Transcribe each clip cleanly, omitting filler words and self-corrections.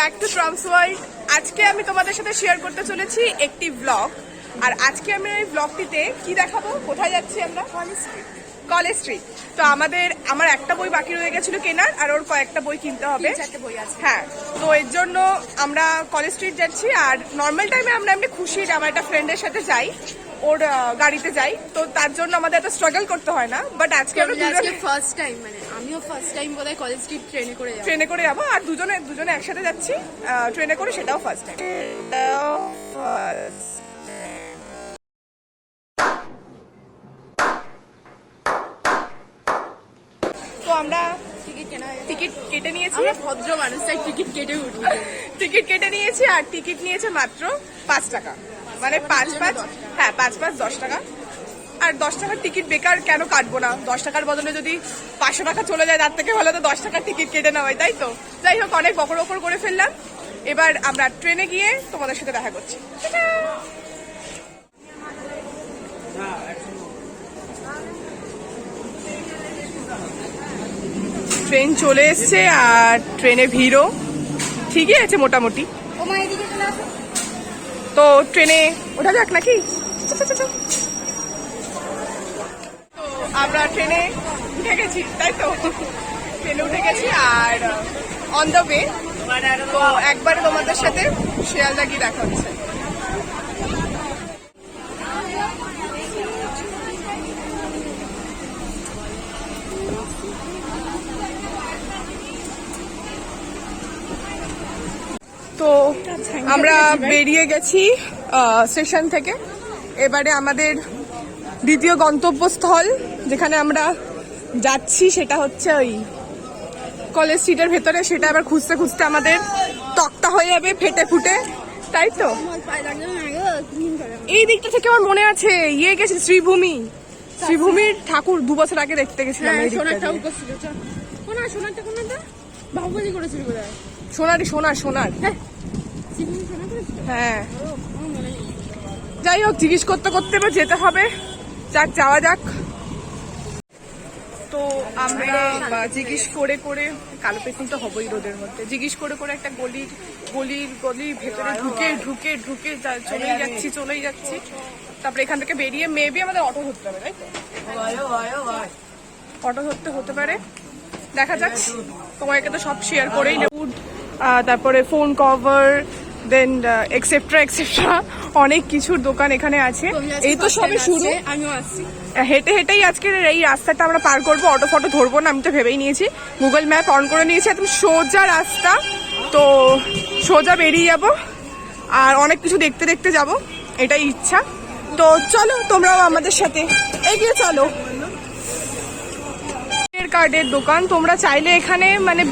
Back to trams world. আজকে আমি তোমাদের সাথে শেয়ার করতে চলেছি একটি ব্লগ। আর আজকে আমি এই ব্লগটিতে কি দেখাবো, কোথায় যাচ্ছি আমরা? College street. তো আমার একটা বই বাকি রয়ে গেছিল কেনার, আর ওর কয়েকটা বই কিনতে হবে। বই আছে। হ্যাঁ, তো এর জন্য আমরা কলেজ স্ট্রিট যাচ্ছি। আর নর্মাল টাইমে আমরা এমনি খুশি আমার একটা ফ্রেন্ডের সাথে যাই, ওর গাড়িতে যাই, তো তার জন্য আমাদের এত স্ট্রাগল করতে হয় না। বাট আজকে আমরা ফার্স্ট টাইম, মানে আমিও ফার্স্ট টাইম বোধহয় কলেজ স্ট্রিট ট্রেনে করে যাবো। আর দুজনে একসাথে যাচ্ছি ট্রেনে করে, সেটাও ফার্স্ট টাইম। তো আমরা টিকিট কেটে নিয়েছি। ভদ্র মানুষ তাই টিকিট কেটে উঠি। টিকিট কেটে নিয়েছি আর টিকিট নিয়েছে মাত্র 5 টাকা, মানে 5 হ্যাঁ 5 10 টাকা। আর 10 টাকার টিকিট বেকার কেন কাটবো না? 10 টাকার বদলে যদি 500 টাকা চলে যায় তার থেকে ভালো তো 10 টাকার টিকিট কেটে নেওয়া হয়, তাই তো? যাই হোক, অনেক বকর বকর করে ফেললাম। এবার আমরা ট্রেনে গিয়ে তোমাদের সাথে দেখা করছি। ট্রেন চলে এসছে আর ট্রেনে ভিড়ও ঠিকই আছে মোটামুটি। তো ট্রেনে ওঠা যাক নাকি? তো আমরা ট্রেনে উঠে গেছি, তাই তো? ট্রেনে উঠে গেছি আর অন দ্য ওয়ে। তো একবার তোমাদের সাথে শিয়ালদা গিয়ে দেখা হচ্ছে। তো আমরা বেরিয়ে গেছি স্টেশন থেকে। এবারে আমাদের দ্বিতীয় গন্তব্যস্থল যেখানে আমরা যাচ্ছি সেটা হচ্ছে ওই কলেজ স্ট্রিটের ভেতরে। সেটা আবার খুঁজতে খুঁজতে আমাদের তক্তা হয়ে যাবে ফেটে ফুটে, তাই তো? এই দিকটা থেকে আমার মনে আছে গেছি শ্রীভূমির ঠাকুর 2 বছর আগে দেখতে গেছিলাম। সোনার হ্যাঁ। যাই হোক, জিজ্ঞেস করতে করতে এবার যেতে হবে। যাওয়া যাক। তো আমরা জিজ্ঞেস করে করে কালো পেট্রোল তো হবই রোদের মধ্যে, জিজ্ঞেস করে করে একটা গলির ভেতরে ঢুকে চলেই যাচ্ছি। তারপরে এখান থেকে বেরিয়ে মেবি আমাদের অটো ধরতে হবে, তাই তো? অটো ধরতে হতে পারে, দেখা যাক। তোমাকে তো সব শেয়ার করেই নেব। তারপরে ফোন কভার, দেন এক্সেট্রা অনেক কিছুর দোকান এখানে আছে। এই তো সবে শুরু। হেঁটেই আজকের এই রাস্তাটা আমরা পার করবো। অটো ফটো ধরবো না, আমি তো ভেবেই নিয়েছি, গুগল ম্যাপ অন করে নিয়েছি। একদম সোজা রাস্তা, তো সোজা বেরিয়ে যাব আর অনেক কিছু দেখতে যাব, এটাই ইচ্ছা। তো চলো তোমরাও আমাদের সাথে এগিয়ে চলো। বিয়ের কার্ডের দোকান, তোমরা চাইলে এখানে মানে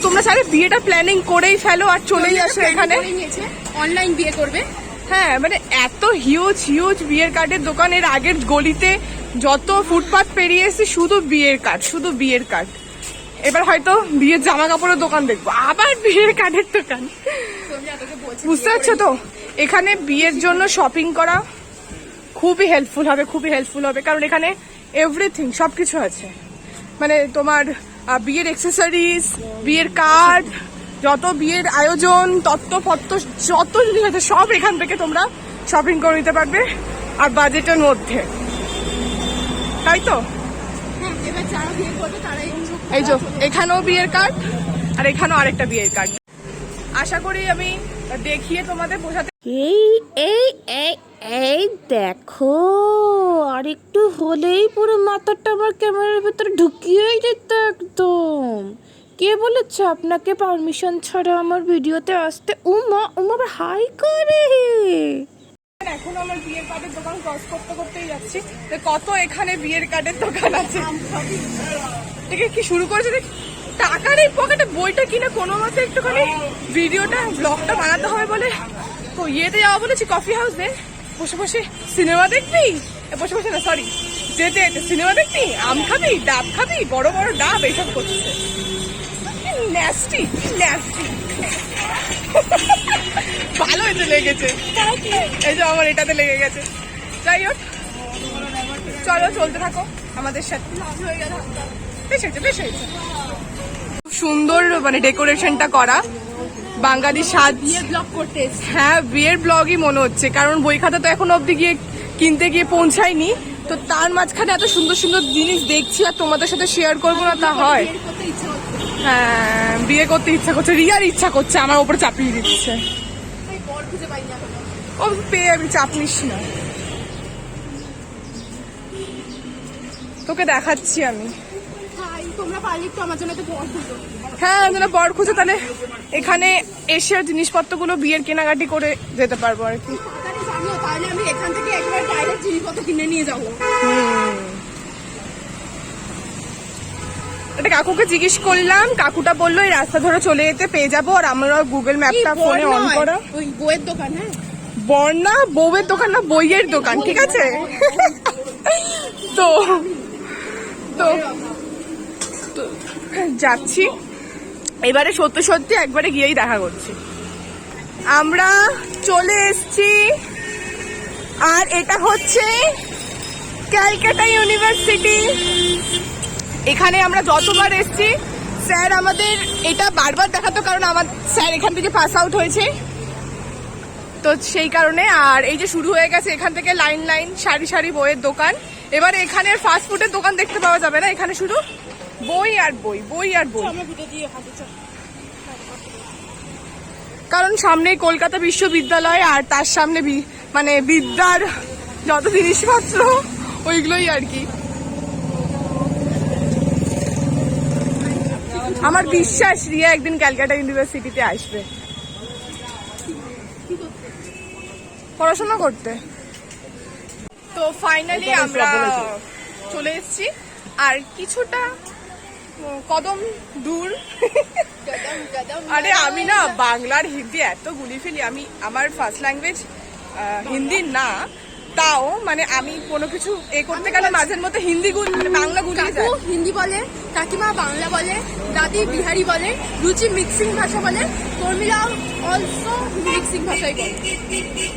তোমরা চাইলে বিয়েটা প্ল্যানিং করেই ফেলো আর চলেই আসো এখানে। অনলাইন বিয়ে করবে। হ্যাঁ, মানে এত হিউজ বিয়ের কার্ডের দোকান। এর আগের গলিতে যত ফুটপাথ পেরিয়ে এসেছি শুধু বিয়ের কার্ড। এবার হয়তো বিয়ের জামা কাপড়ের দোকান দেখবো, আবার বিয়ের কার্ডের দোকান। বুঝতে পারছো তো? এখানে বিয়ের জন্য শপিং করা খুবই হেল্পফুল হবে, কারণ এখানে এভরিথিং সবকিছু আছে। মানে তোমার বিয়ের অ্যাক্সেসরিজ, বিয়ের কার্ড, যত বিয়ের আয়োজন, তত্ত্বপত্র, যত জিনিস আছে সব এখান থেকে তোমরা শপিং করে নিতে পারবে, আর বাজেটের মধ্যে, তাই তো? এই যে এখানেও বিয়ের কার্ড আর এখানেও আরেকটা বিয়ের কার্ড। আশা করি আমি দেখিয়ে তোমাদের বোঝাতে। এই দেখো, আর একটু হলেই পুরো মাথাটা আমার ক্যামেরার ভেতরে ঢুকিয়েই যেত একদম। কে বলেছে আপনাকে পারমিশন ছাড়া আমার ভিডিওতে আসতে? উমা আবার হাই করে। এখন আমার বিয়ের কার্ডের দোকান ক্রস করতেই যাচ্ছি। কত এখানে বিয়ের কার্ডের দোকান আছে। দেখে কি শুরু করেছে, টাকার এই পকেটে বইটা কিনে কোনো মতে একটুখানি ভিডিওটা ব্লগটা বানাতে হবে বলে তো ইয়েতে যাওয়া বলেছি, কফি হাউসে। বসে সিনেমা দেখবি, বসে না সরি যেতে সিনেমা দেখবি, আম খাবি, ডাব খাবি, বড় ডাব, এইসব করছে। ন্যাস্টি ভালো হয়েছে, লেগেছে। এই যে আমার এটাতে লেগে গেছে। যাই হোক, চলো চলতে থাকো আমাদের সাথে। বেশ হয়েছে। সুন্দর মানে ডেকোরেশনটা করা, বাঙালি সাজ। বিয়ে ব্লগ করতে এসেছি। হ্যাঁ, বিয়ের ব্লগই মনে হচ্ছে, কারণ বই খাতা তো এখন অবধি গিয়ে কিনতে গিয়ে পৌঁছায়নি। তো তার মাঝখানে এত সুন্দর সুন্দর জিনিস দেখছি আর তোমাদের সাথে শেয়ার করবো না তা হয়? বিয়ে করতে ইচ্ছা হচ্ছে। হ্যাঁ, বিয়ে করতে ইচ্ছা করছে, রিয়ার ইচ্ছা করছে, আমার উপরে চাপিয়ে দিচ্ছে। আমি বর খুঁজে পাই না এখনো। ও পেয়ে আমি চাপ নিস না, তোকে দেখাচ্ছি আমি। ভাই তোমরা পারলে একটু আমার জন্য তো বর খুঁজো। হ্যাঁ, আমরা বর খুঁজে তাহলে এখানে এসে জিনিসপত্রগুলো বিয়ের কেনাকাটি করে যেতে পারবো আর কি। তাড়াতাড়ি জানিও, তাহলে আমি এখান থেকে একবার ডাইরেক্ট জিনিসপত্র কিনে নিয়ে যাবো। এটা কাকুকে জিজ্ঞেস করলাম, কাকুটা বললো এই রাস্তা ধরে চলে যেতে পেয়ে যাবো। আর আমরা গুগল ম্যাপটা কি বর ফোনে অন নয়, করা। ওই বইয়ের দোকান। হ্যাঁ, বর না, বউয়ের দোকান না, বইয়ের দোকান, ঠিক আছে? তো তো তো যাচ্ছি এবারে, সত্যি সত্যি একবারে গিয়েই দেখা করছি। আমরা চলে এসেছি আর এটা হচ্ছে ক্যালকাটা ইউনিভার্সিটি। এখানে আমরা যতবার এসেছি স্যার আমাদের এটা বারবার দেখাতো, কারণ আমার স্যার এখান থেকে পাস আউট হয়েছে, তো সেই কারণে। আর এই যে শুরু হয়ে গেছে এখান থেকে লাইন লাইন সারি সারি বইয়ের দোকান। এবার এখানে ফাস্ট ফুডের দোকান দেখতে পাওয়া যাবে না, এখানে শুধু বই আর বই, বই আর বই। আমরা ভিতর দিয়ে হাঁটি চল। কারণ সামনে কলকাতা বিশ্ববিদ্যালয় আর তার সামনে মানে বিদ্যার যত জিনিসপত্র ওইগুলোই আর কি। আমার বিশ্বাস রিয়া একদিন ক্যালকাটা ইউনিভার্সিটিতে আসবে পড়াশোনা করতে। তো ফাইনালি আমরা চলে এসেছি আর কিছুটা কদম দূর। গদম গদম। আরে আমি না বাংলার হিন্দি এত গুলি ফেলি, আমি আমার ফার্স্ট ল্যাঙ্গুয়েজ হিন্দি না, তাও মানে আমি কোনো কিছু করতে গেলে মাঝের মধ্যে হিন্দি মানে বাংলা গুলিয়ে কাকু যায়। হিন্দি বলে, কাকিমা বাংলা বলে, দাদি বিহারি বলে, রুচি মিক্সিং ভাষা বলে, কর্মিলাও অলসো মিক্সিং ভাষাই বলে।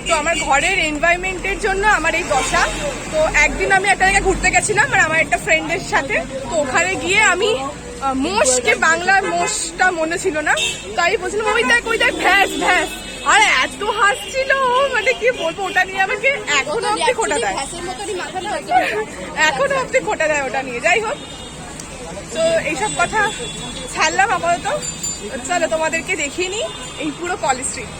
তো আমার ঘরের এনভায়রনমেন্টের জন্য আমার এই দশা। তো একদিন আমি একটা জায়গায় ঘুরতে গেছিলাম আর আমার একটা ফ্রেন্ডের সাথে, তো ওখানে গিয়ে আমি মোষকে বাংলার মোষটা মনে ছিল না, তাই বলছিলাম ওই দেখ ভ্যাস ভ্যাস, আর এত হাসছিল, মানে কি বলবো, ওটা নিয়ে আমাকে এখনো অব্দি খোটা দেয়, ভ্যাসের মতনই মাথা লাগছে। এখনো অব্দি খোটা দেয় ওটা নিয়ে। যাই হোক, তো এইসব কথা ছাড়লাম আপাতত। চলো তোমাদেরকে দেখিয়ে নিই এই পুরো কলেজ স্ট্রিট।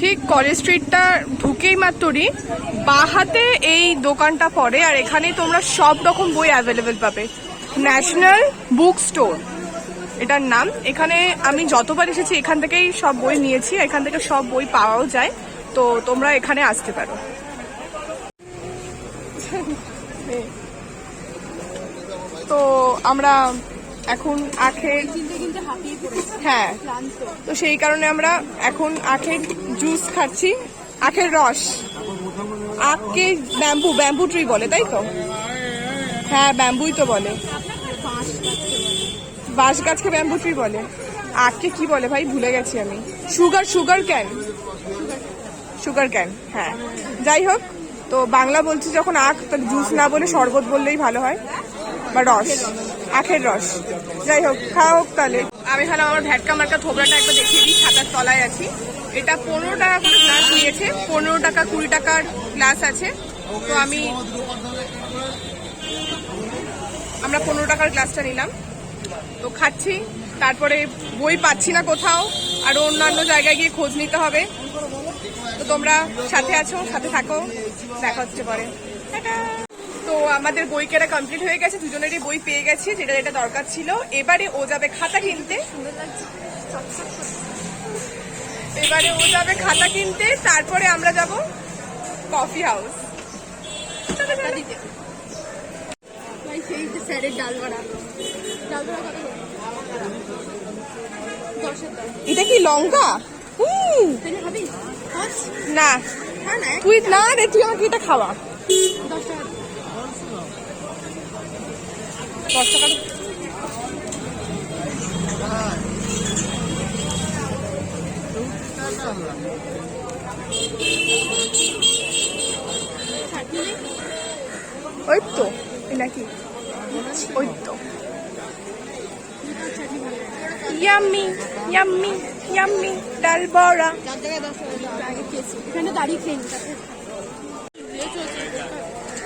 ঠিক কলেজ স্ট্রিটটা ঢুকেই মাত্রই বাঁ হাতে এই দোকানটা পড়ে, আর এখানেই তোমরা সব রকম বই অ্যাভেলেবেল পাবে। ন্যাশনাল বুক স্টোর এটার নাম। এখানে আমি যতবার এসেছি এখান থেকেই সব বই নিয়েছি, এখান থেকে সব বই পাওয়াও যায়, তো তোমরা এখানে আসতে পারো। তো আমরা এখন আখের, কিনতে হাঁপিয়ে পড়েছি, হ্যাঁ, ক্লান্ত। তো সেই কারণে আমরা এখন আখের জুস খাচ্ছি, আখের রস। আখকে ব্যাম্বু ট্রি বলে, তাই তো? হ্যাঁ, ব্যাম্বুই তো বলে, বাঁশ গাছকে ব্যাম্বু ট্রি বলে। আখকে কি বলে ভাই, ভুলে গেছি আমি। সুগার ক্যান, হ্যাঁ। যাই হোক, তো বাংলা বলছি যখন আখ, তাহলে জুস না বলে শরবত বললেই ভালো হয়, বা রস, আখের রস। যাই হোক, খাওয়া হোক তাহলে। আমি ভাবলাম আমার ভ্যাটকা মার্কা থোবড়াটা একবার দেখিয়ে দিই। ছাতার তলায় আছি। এটা 15 টাকা করে গ্লাস নিয়েছে, 15 টাকা 20 টাকার গ্লাস আছে। তো আমরা 15 টাকার গ্লাসটা নিলাম, তো খাচ্ছি। তারপরে বই পাচ্ছি না কোথাও, আরো অন্যান্য জায়গায় গিয়ে খোঁজ নিতে হবে। তো তোমরা সাথে আছো, সাথে থাকো, দেখা হচ্ছে পরে। তো আমাদের বই কেনা কমপ্লিট হয়ে গেছে, দুজনেরই বই পেয়ে গেছি, যেটা যেটা দরকার ছিল। এবারে ও যাবে খাতা কিনতে, তারপরে আমরা যাব কফি হাউস। এটা কি লঙ্কা? না তুই না রে, তুই আমাকে এটা খাওয়া। 10 টাকা। ওই তো নাকি, ওই তো ইয়াম্মি ইয়াম্মি ইয়াম্মি ডাল বড়া।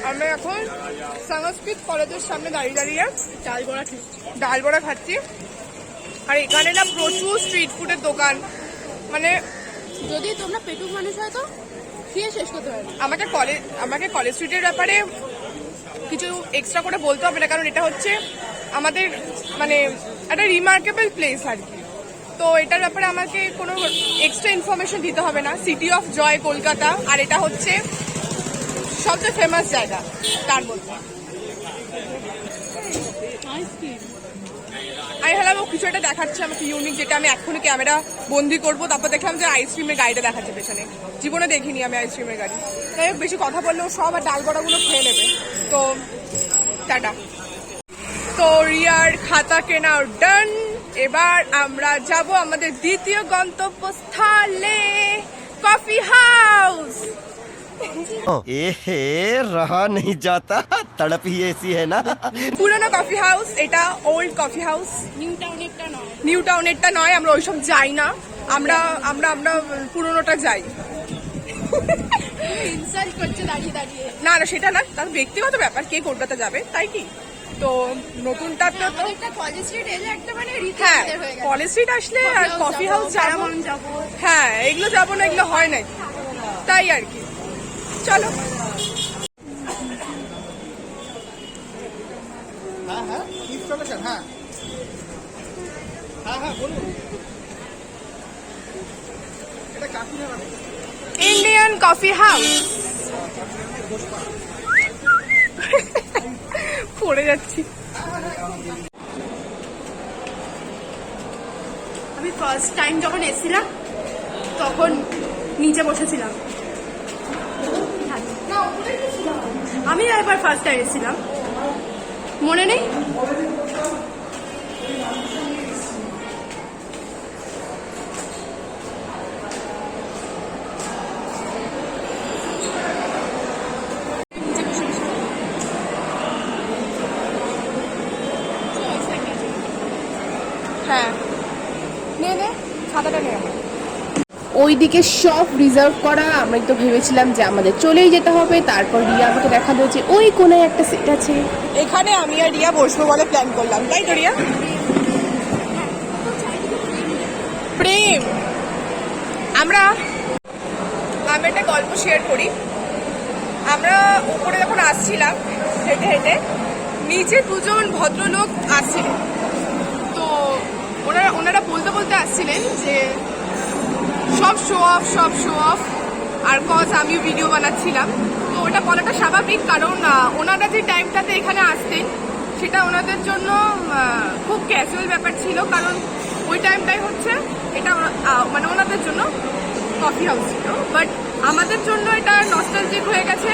আমরা এখন সংস্কৃত কলেজের সামনে দাঁড়িয়ে ডাল বড়া খাচ্ছি। আর এখানে না প্রচুর স্ট্রিট ফুডের দোকান, মানে যদি তোমরা পেটুক মানুষ হয় তো খেয়ে শেষ করতে পারবে। আমাকে কলেজ স্ট্রিটের ব্যাপারে কিছু এক্সট্রা করে বলতে হবে না, কারণ এটা হচ্ছে আমাদের মানে একটা রিমার্কেবল প্লেস আর কি। তো এটার ব্যাপারে আমাকে কোনো এক্সট্রা ইনফরমেশন দিতে হবে না। সিটি অফ জয় কলকাতা, আর এটা হচ্ছে সবচেয়ে ফেমাস জায়গা তার মধ্যে। আমি ভাবলাম কিছু একটা দেখাচ্ছে আমাকে ইউনিক, যেটা আমি এখনই ক্যামেরা বন্দি করবো। তারপর দেখলাম যে আইসক্রিমের গাড়িটা দেখাচ্ছে পেছনে, জীবনে দেখিনি আমি আইসক্রিমের গাড়ি। যাই হোক, বেশি কথা বললেও সব আর ডাল বড়াগুলো খেয়ে নেবে। তো টাটা। তো রিয়ার খাতা কেনা ডান। এবার আমরা যাব আমাদের দ্বিতীয় গন্তব্যস্থলে, কফি হাউস। रहा नहीं जाता, तड़प ही ऐसी है ना। পুরনো কফি হাউস, এটা ওল্ড কফি হাউস। নিউ টাউনেরটা নয়, আমরা ওইসব যাই না, আমরা আমরা আমরা পুরনোটা যাই। ইনসাল্ট করছে দাঁড়িয়ে দাঁড়িয়ে। না না, সেটা না, তার ব্যক্তিগত ব্যাপার, কে কলকাতা যাবে তাই কি। তো নতুনটা তো কলেজ স্ট্রিট এলে একটা মানে হ্যাঁ, কলেজ স্ট্রিট আসলে আর কফি হাউস যাবো, হ্যাঁ এগুলো যাবো না, এগুলো হয় না, তাই আর কি। চলো। Indian coffee house. পড়ে যাচ্ছি। আমি ফার্স্ট টাইম যখন এসেছিলাম তখন নিচে বসেছিলাম। আমি একবার ফার্স্ট টাইম এসেছিলাম, মনে নেই। হ্যাঁ, নে নে খাতাটা নে। ওইদিকে সব রিজার্ভ করা, আমরা তো ভেবেছিলাম যে আমাদের চলেই যেতে হবে। তারপর রিয়া আমাকে দেখালো যে ওই কোনায় একটা সিট আছে, এখানে আমি আর রিয়া বসবো বলে প্ল্যান করলাম, তাই তো রিয়া? প্রেম। আমি একটা গল্প শেয়ার করি। আমরা উপরে যখন আসছিলাম হেঁটে হেঁটে, নিচে দুজন ভদ্রলোক আসছিলেন। তো ওনারা বলতে বলতে আসছিলেন যে সব শো অফ, আর কজ আমি ভিডিও বানাচ্ছিলাম। তো ওটা বলাটা স্বাভাবিক, কারণ ওনারা যে টাইমটাতে এখানে আসতেন সেটা ওনাদের জন্য খুব ক্যাজুয়াল ব্যাপার ছিল, কারণ ওই টাইমটাই হচ্ছে এটা মানে ওনাদের জন্য কফি হাউস ছিল। বাট আমাদের জন্য এটা নস্টালজিক হয়ে গেছে,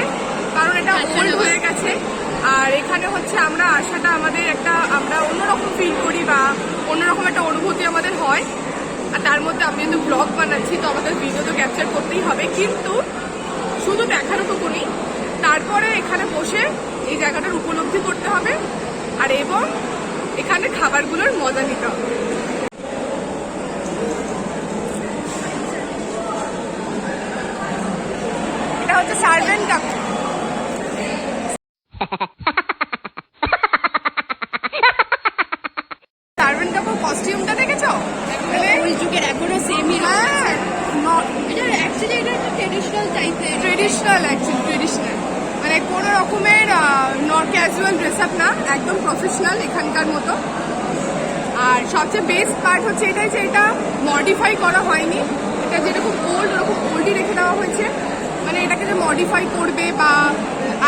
কারণ এটা ওল্ড হয়ে গেছে। আর এখানে হচ্ছে আমরা আসাটা আমাদের একটা আমরা অন্যরকম ফিল করি বা অন্যরকম একটা অনুভূতি আমাদের হয়। আর তার মধ্যে আমি যেহেতু ব্লগ বানাচ্ছি তো আমাদের ভিডিও তো ক্যাপচার করতেই হবে, কিন্তু শুধু দেখারও তো নেই, তারপরে এখানে বসে এই জায়গাটার উপলব্ধি করতে হবে আর এবং এখানে খাবারগুলোর মজা নিতে হবে। এটা হচ্ছে সার্ভেন্ট কাকু। সার্ভেন্ট কাকুর কস্টিউমটা দেখেছো? ওই যুগের এখনো সেমই হ্যাঁ, এটা অ্যাকচুয়ালি এটা একটা ট্রেডিশনাল টাইপের ট্রেডিশনাল মানে কোনো রকমের নট ক্যাজুয়াল ড্রেস আপ না, একদম প্রফেশনাল এখানকার মতো। আর সবচেয়ে বেস্ট পার্ট হচ্ছে এটাই যে এটা মডিফাই করা হয়নি, এটা যেরকম ওল্ড ওরকম ওল্ডই রেখে দেওয়া হয়েছে। মানে এটাকে যে মডিফাই করবে বা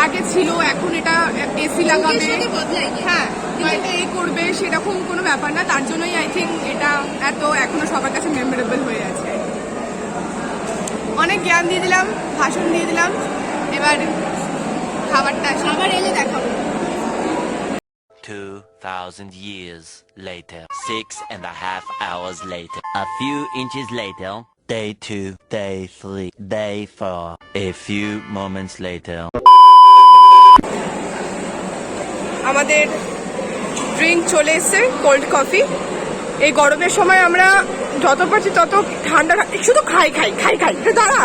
আগে ছিল এখন এটা এসি লাগাবে, বদলায়নি। হ্যাঁ বা এটা এই করবে সেরকম কোনো ব্যাপার না। তার জন্যই আই থিঙ্ক এটা এত এখনো সবার কাছে মেমোরেবল হয়ে আছে। অনেক জ্ঞান দিয়ে দিলাম, ভাষণ দিয়ে দিলাম, এবার খাবারটা আবার এলে দেখাবো। 2,000 years later, 6.5 hours later, a few inches later, day 2, day 3, day 4, a few moments later. আমাদের ড্রিঙ্ক চলে এসছে, কোল্ড কফি। এই গরমের সময় আমরা যত পারছি তত ঠান্ডা শুধু খাই দাঁড়া,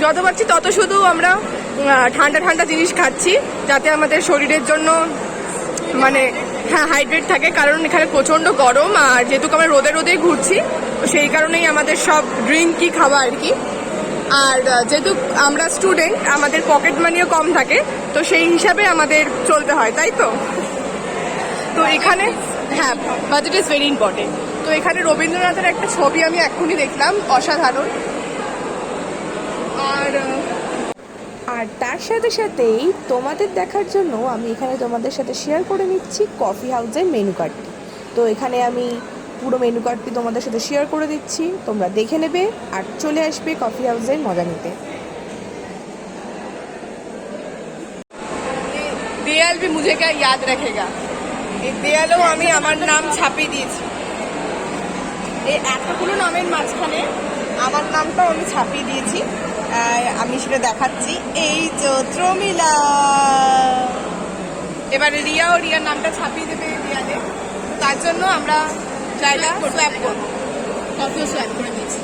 যত পারছি তত শুধু আমরা ঠান্ডা ঠান্ডা জিনিস খাচ্ছি যাতে আমাদের শরীরের জন্য মানে হ্যাঁ হাইড্রেট থাকে, কারণ এখানে প্রচন্ড গরম। আর যেহেতু আমরা রোদে ঘুরছি তো সেই কারণেই আমাদের সব ড্রিঙ্কই খাওয়া আর কি। আর যেহেতু আমরা স্টুডেন্ট আমাদের পকেট মানিও কম থাকে তো সেই হিসাবে আমাদের চলতে হয়, তাই তো। তো এখানে হ্যাঁ বাজেট ইজ ভেরি ইম্পর্টেন্ট। তো এখানে রবীন্দ্রনাথের একটা ছবি আমি এক্ষুনি দেখলাম, অসাধারণ। আর তার সাথে সাথেই তোমাদের দেখার জন্য আমি এখানে তোমাদের সাথে শেয়ার করে নিচ্ছি কফি হাউসের মেনু কার্ডটি। তো এখানে আমি পুরো মেনু কার্ডটি তোমাদের সাথে শেয়ার করে দিচ্ছি, তোমরা দেখে নেবে আর চলে আসবে কফি হাউসের মজা নিতে। দেয়াল भी मुझे क्या याद रखेगा, এই দেয়ালেও আমি আমার নাম ছাপিয়ে দিয়েছি। এই এতগুলো নামের মাঝখানে আমার নামটাও আমি ছাপিয়ে দিয়েছি, আমি সেটা দেখাচ্ছি। এই চৈত্রমিলা, এবারে রিয়াও রিয়ার নামটা ছাপিয়ে দেবে দেয়ালে, তার জন্য আমরা জায়গা সোয়াপ করবো, কফিও সোয়াপ করে নিয়েছি।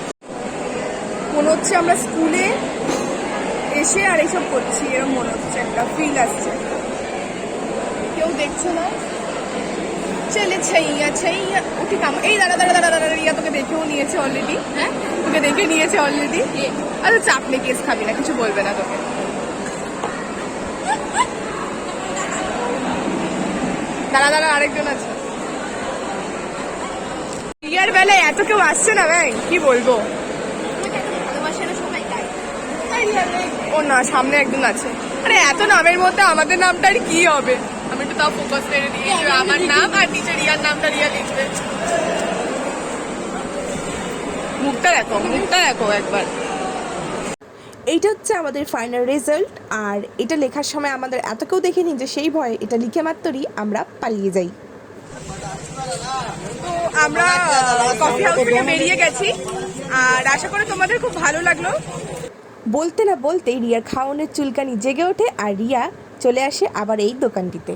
মনে হচ্ছে আমরা স্কুলে এসে আর এইসব করছি, এরকম মনে হচ্ছে, একটা ফিল আসছে। কেউ দেখছো না, চলে ছাইয়া উঠি কাম। এই দাঁড়া রিয়া তোকে দেখেও নিয়েছে অলরেডি। হ্যাঁ তোকে দেখে নিয়েছে অলরেডি। আচ্ছা চাপ নেই, কেস খাবি না, কিছু বলবে না তোকে। দাঁড়া আরেকজন আছে। রিয়ার বেলায় এত কেউ আসছে না ভাই, কি বলবো। আমাকে এত ভালোবাসে না সবাই, তাই ও না, সামনে একজন আছে। আরে এত নামের মধ্যে আমাদের নামটা আর কি হবে। আমি একটু তাও ফোকাস করে দিয়েছি, আমার নাম আর নিচে রিয়ার নামটা রিয়া লিখবে। মুখটা দেখো একবার। এইটা হচ্ছে আমাদের ফাইনাল রেজাল্ট। আর এটা লেখার সময় আমাদের এত কেউ দেখেনি যে সেই ভয়ে এটা লিখে মাত্রই আমরা পালিয়ে যাই। তো আমরা কফি হাউস থেকে বেরিয়ে গেছি আর আশা করি তোমাদের খুব ভালো লাগলো। বলতে না বলতেই রিয়ার খাওয়ানোর চুলকানি জেগে ওঠে আর রিয়া চলে আসে আবার এই দোকানটিতে।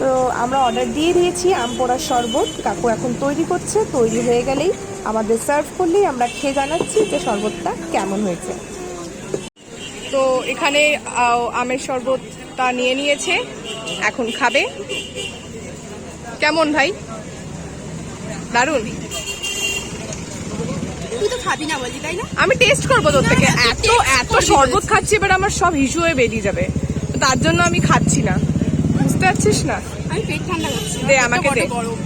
তো আমরা অর্ডার দিয়ে দিয়েছি আম পোড়ার শরবত, কাকু এখন তৈরি করছে, তৈরি হয়ে গেলেই আমাদের সার্ভ করলেই আমরা খেয়ে জানাচ্ছি যে শরবতটা কেমন হয়েছে। তো এখানে আমের শরবতটা নিয়ে নিয়েছে, এখন খাবে। কেমন ভাই? দারুণ। তুই তো খাবি না বলি, তাই না? আমি টেস্ট করবো তোর থেকে। এত শরবত খাচ্ছি, এবার আমার সব হিসু হয়ে বেরিয়ে যাবে, তো তার জন্য আমি খাচ্ছি না, বুঝতে পারছিস না। আমি পেট ঠান্ডা করছি। দে আমাকে দে। গরম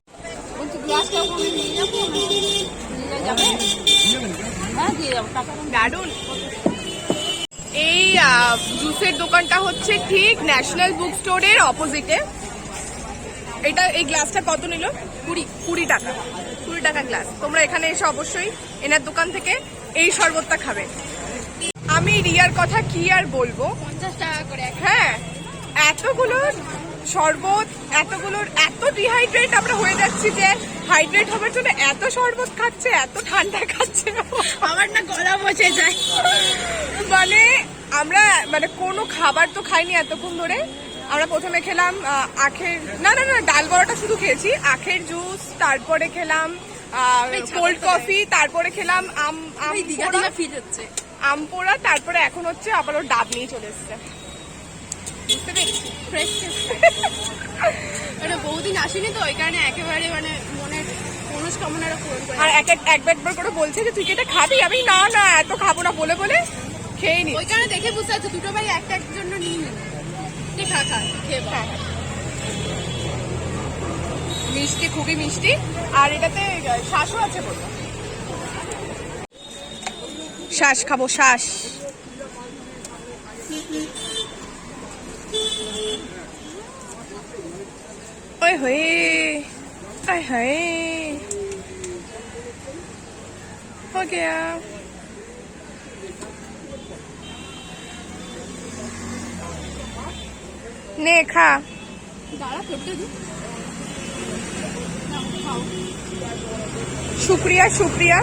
বলছি, গ্লাসটাও করে নিয়ে যাবো। যাবে? হ্যাঁ দিয়ে যাবো, টাকা দারুণ। এই জুসের দোকানটা হচ্ছে ঠিক ন্যাশনাল বুক স্টোরের অপোজিটে। এটা এই গ্লাসটা কত নিল? 20 টাকা। 20 টাকা গ্লাস। তোমরা এখানে এসে অবশ্যই এনার দোকান থেকে এই শরবতটা খাবে। আমি রিয়ার কথা কি আর বলবো, 50 টাকা করে। হ্যাঁ এতগুলো শরবত, এতগুলোর এত ডিহাইড্রেট আমরা হয়ে যাচ্ছি যে হাইড্রেট হবার জন্য এত শরবত খাচ্ছে, এত ঠান্ডা খাচ্ছে, আমার না গলা বসে যায়। মানে আমরা মানে কোনো খাবার তো খাইনি এতক্ষণ ধরে। আমরা প্রথমে খেলাম আখের না না না ডাল বড়াটা শুধু খেয়েছি, আখের জুস, তারপরে খেলাম কোল্ড কফি, তারপরে খেলাম দীঘা দীঘা ফিট হচ্ছে আম পোড়া, তারপরে এখন হচ্ছে আবার ওর ডাব নিয়ে চলে এসছে। বুঝতে পেরেছি ফ্রেশ মানে বহুদিন আসেনি তো ওই কারণে একেবারে মানে মনের মনস্কামনাটা পূরণ করে। আর একবার করে বলছে যে তুই কি এটা খাবি, আমি না না এত খাবো না বলে বলে খেয়ে নি। ওই কারণে দেখে বুঝতে পারছি দুটো ভাই একটা একটার জন্য নিয়ে নিল। ঠিক খা খেয়ে বা। মিষ্টি, খুবই মিষ্টি, আর এটাতে শ্বাসও আছে বলবো। শ্বাস খাবো, শ্বাস। ওই হয়ে আয় হায় हो गया। নে খা। দাঁড়া করতে দিই। শুক্রিয়া শুক্রিয়া।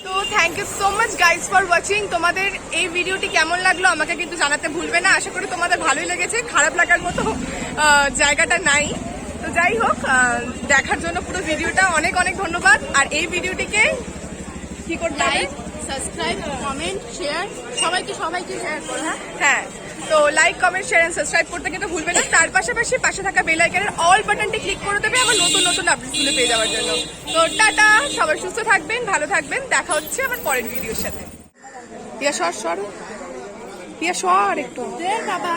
তো thank you so much guys for watching. তোমাদের এই ভিডিওটি কেমন লাগলো আমাকে কিন্তু জানাতে ভুলবে না। আশা করি তোমাদের ভালোই লেগেছে, খারাপ লাগার মতো জায়গাটা নাই। তো যাই হোক, দেখার জন্য পুরো ভিডিওটা অনেক অনেক ধন্যবাদ। আর এই ভিডিওটিকে কি করতে হবে? লাইক, সাবস্ক্রাইব, কমেন্ট, শেয়ার, সবাইকে শেয়ার করো। হ্যাঁ, তো like, comment, share and subscribe করতে কিন্তু ভুলবে না। তার পাশাপাশি পাশে থাকা বেল আইকনের অল বাটনটি ক্লিক করে দেবে আমার নতুন নতুন আপডেটগুলো পেয়ে যাওয়ার জন্য। তো টাটা, সবাই সুস্থ থাকবেন, ভালো থাকবেন, দেখা হচ্ছে আমার পরের ভিডিওর সাথে। পিয়া সর একটু। বাবা